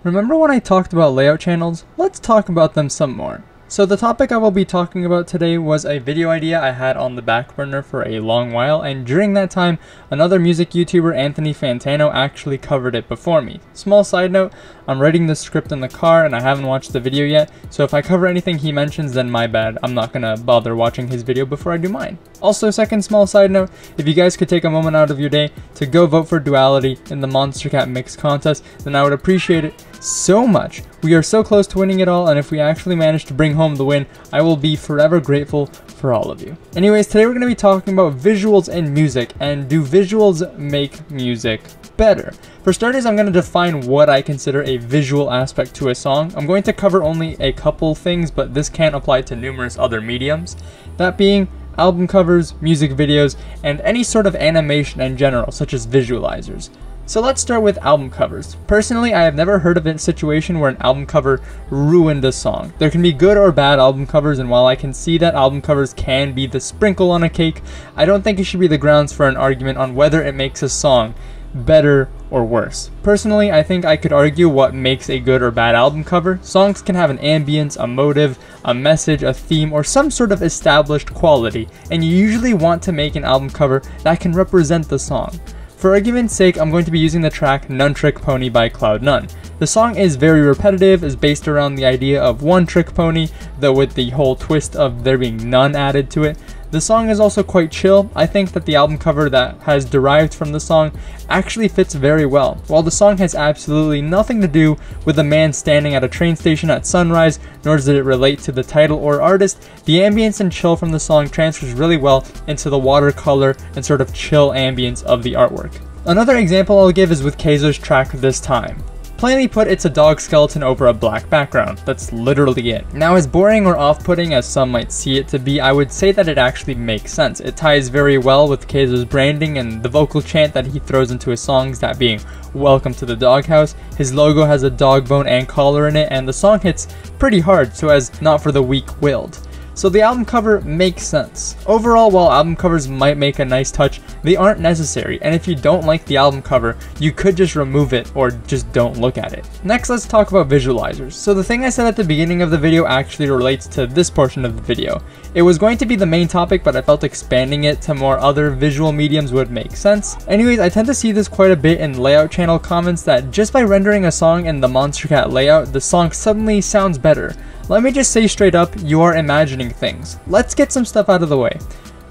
Remember when I talked about layout channels? Let's talk about them some more. So the topic I will be talking about today was a video idea I had on the back burner for a long while, and during that time, another music YouTuber, Anthony Fantano, actually covered it before me. Small side note, I'm writing the script in the car and I haven't watched the video yet, so if I cover anything he mentions, then my bad. I'm not gonna bother watching his video before I do mine. Also, second small side note, if you guys could take a moment out of your day to go vote for Duality in the Monstercat Mix contest, then I would appreciate it so much. We are so close to winning it all, and if we actually manage to bring home the win, I will be forever grateful for all of you. Anyways, today we're going to be talking about visuals and music, and do visuals make music better? For starters, I'm going to define what I consider a visual aspect to a song. I'm going to cover only a couple things, but this can apply to numerous other mediums. That being album covers, music videos, and any sort of animation in general, such as visualizers. So let's start with album covers. Personally, I have never heard of a situation where an album cover ruined a song. There can be good or bad album covers, and while I can see that album covers can be the sprinkle on a cake, I don't think it should be the grounds for an argument on whether it makes a song better or worse. Personally, I think I could argue what makes a good or bad album cover. Songs can have an ambience, a motive, a message, a theme, or some sort of established quality, and you usually want to make an album cover that can represent the song. For argument's sake, I'm going to be using the track None Trick Pony by CloudNoone. The song is very repetitive, is based around the idea of one trick pony, though with the whole twist of there being none added to it. The song is also quite chill. I think that the album cover that has derived from the song actually fits very well. While the song has absolutely nothing to do with a man standing at a train station at sunrise, nor does it relate to the title or artist, the ambience and chill from the song transfers really well into the watercolor and sort of chill ambience of the artwork. Another example I'll give is with Keizo's track This Time. Plainly put, it's a dog skeleton over a black background. That's literally it. Now, as boring or off-putting as some might see it to be, I would say that it actually makes sense. It ties very well with Keizo's branding and the vocal chant that he throws into his songs, that being "Welcome to the Doghouse." His logo has a dog bone and collar in it, and the song hits pretty hard so as not for the weak-willed. So the album cover makes sense. Overall, while album covers might make a nice touch, they aren't necessary, and if you don't like the album cover, you could just remove it or just don't look at it. Next, let's talk about visualizers. So the thing I said at the beginning of the video actually relates to this portion of the video. It was going to be the main topic, but I felt expanding it to more other visual mediums would make sense. Anyways, I tend to see this quite a bit in layout channel comments that just by rendering a song in the Monstercat layout, the song suddenly sounds better. Let me just say straight up, you are imagining things. Let's get some stuff out of the way.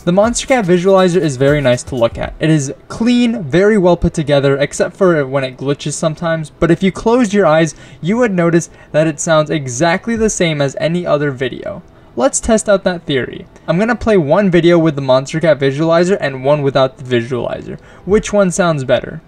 The Monstercat visualizer is very nice to look at. It is clean, very well put together, except for when it glitches sometimes, but if you closed your eyes, you would notice that it sounds exactly the same as any other video. Let's test out that theory. I'm gonna play one video with the Monstercat visualizer and one without the visualizer. Which one sounds better?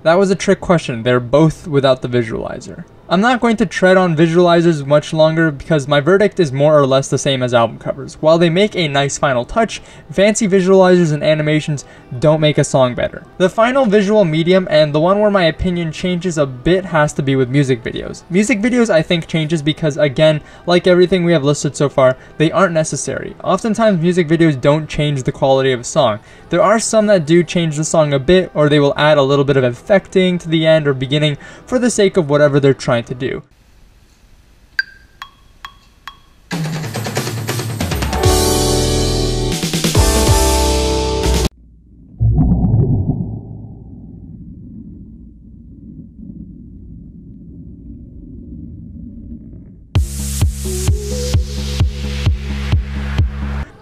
That was a trick question. They're both without the visualizer. I'm not going to tread on visualizers much longer because my verdict is more or less the same as album covers. While they make a nice final touch, fancy visualizers and animations don't make a song better. The final visual medium, and the one where my opinion changes a bit, has to be with music videos. Music videos I think changes because, again, like everything we have listed so far, they aren't necessary. Oftentimes music videos don't change the quality of a song. There are some that do change the song a bit, or they will add a little bit of effecting to the end or beginning for the sake of whatever they're trying to do.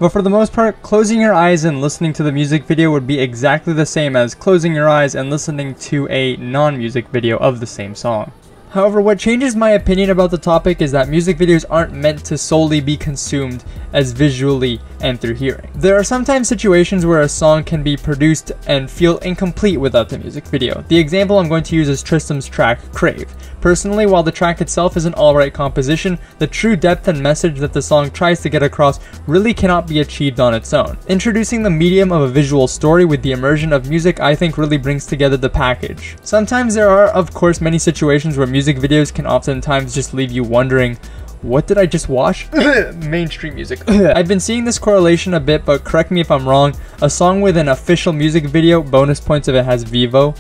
But for the most part, closing your eyes and listening to the music video would be exactly the same as closing your eyes and listening to a non-music video of the same song. However, what changes my opinion about the topic is that music videos aren't meant to solely be consumed as visually and through hearing. There are sometimes situations where a song can be produced and feel incomplete without the music video. The example I'm going to use is Tristam's track, Crave. Personally, while the track itself is an alright composition, the true depth and message that the song tries to get across really cannot be achieved on its own. Introducing the medium of a visual story with the immersion of music I think really brings together the package. Sometimes there are, of course, many situations where music videos can oftentimes just leave you wondering, what did I just watch? Mainstream music. I've been seeing this correlation a bit, but correct me if I'm wrong, a song with an official music video, bonus points if it has Vivo,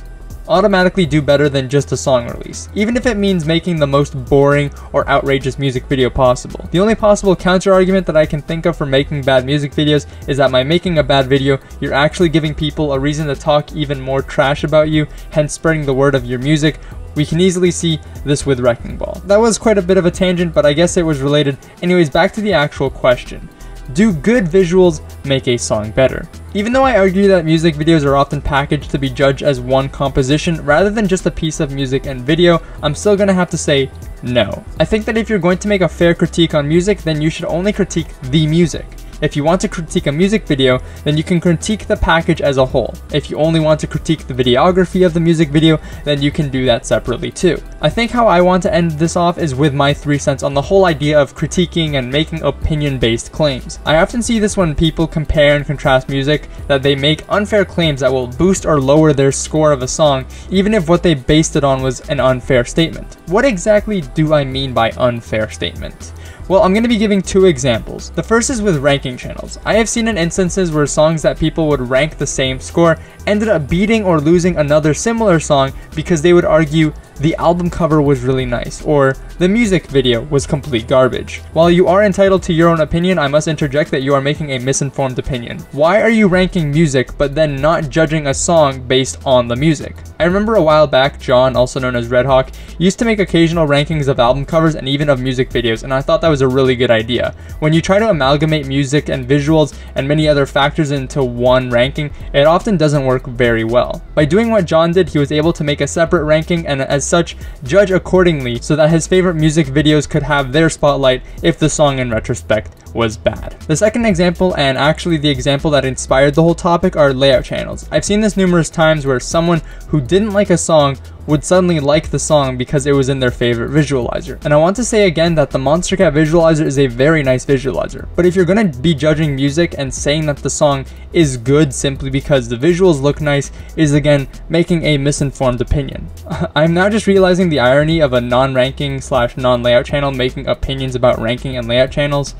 automatically do better than just a song release, even if it means making the most boring or outrageous music video possible. The only possible counter argument that I can think of for making bad music videos is that by making a bad video, you're actually giving people a reason to talk even more trash about you, hence spreading the word of your music. We can easily see this with Wrecking Ball. That was quite a bit of a tangent, but I guess it was related. Anyways, back to the actual question. Do good visuals make a song better? Even though I argue that music videos are often packaged to be judged as one composition rather than just a piece of music and video, I'm still gonna have to say no. I think that if you're going to make a fair critique on music, then you should only critique the music. If you want to critique a music video, then you can critique the package as a whole. If you only want to critique the videography of the music video, then you can do that separately too. I think how I want to end this off is with my 3 cents on the whole idea of critiquing and making opinion-based claims. I often see this when people compare and contrast music, that they make unfair claims that will boost or lower their score of a song, even if what they based it on was an unfair statement. What exactly do I mean by unfair statement? Well, I'm going to be giving 2 examples. The first is with ranking channels. I have seen in instances where songs that people would rank the same score ended up beating or losing another similar song because they would argue the album cover was really nice, or the music video was complete garbage. While you are entitled to your own opinion, I must interject that you are making a misinformed opinion. Why are you ranking music but then not judging a song based on the music? I remember a while back, John, also known as Red Hawk, used to make occasional rankings of album covers and even of music videos, and I thought that was a really good idea. When you try to amalgamate music and visuals and many other factors into one ranking, it often doesn't work very well. By doing what John did, he was able to make a separate ranking and as such, judge accordingly so that his favorite music videos could have their spotlight if the song in retrospect was bad. The second example, and actually the example that inspired the whole topic, are layout channels. I've seen this numerous times where someone who didn't like a song would suddenly like the song because it was in their favorite visualizer. And I want to say again that the Monstercat visualizer is a very nice visualizer, but if you're gonna be judging music and saying that the song is good simply because the visuals look nice is again making a misinformed opinion. I'm now just realizing the irony of a non-ranking / non-layout channel making opinions about ranking and layout channels.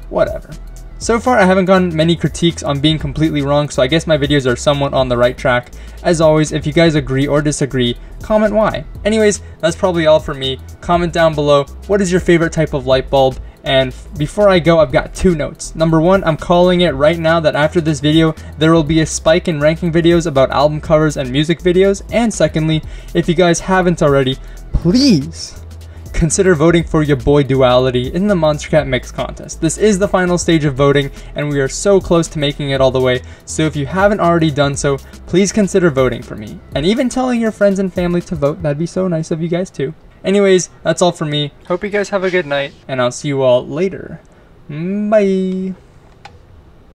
Whatever. So far, I haven't gotten many critiques on being completely wrong, so I guess my videos are somewhat on the right track. As always, if you guys agree or disagree, comment why. Anyways, that's probably all for me. Comment down below, what is your favorite type of light bulb? And before I go, I've got 2 notes. Number 1, I'm calling it right now that after this video, there will be a spike in ranking videos about album covers and music videos. And secondly, if you guys haven't already, please consider voting for your boy Duality in the Monstercat Mix contest. This is the final stage of voting, and we are so close to making it all the way, so if you haven't already done so, please consider voting for me. And even telling your friends and family to vote, that'd be so nice of you guys too. Anyways, that's all for me. Hope you guys have a good night, and I'll see you all later. Bye!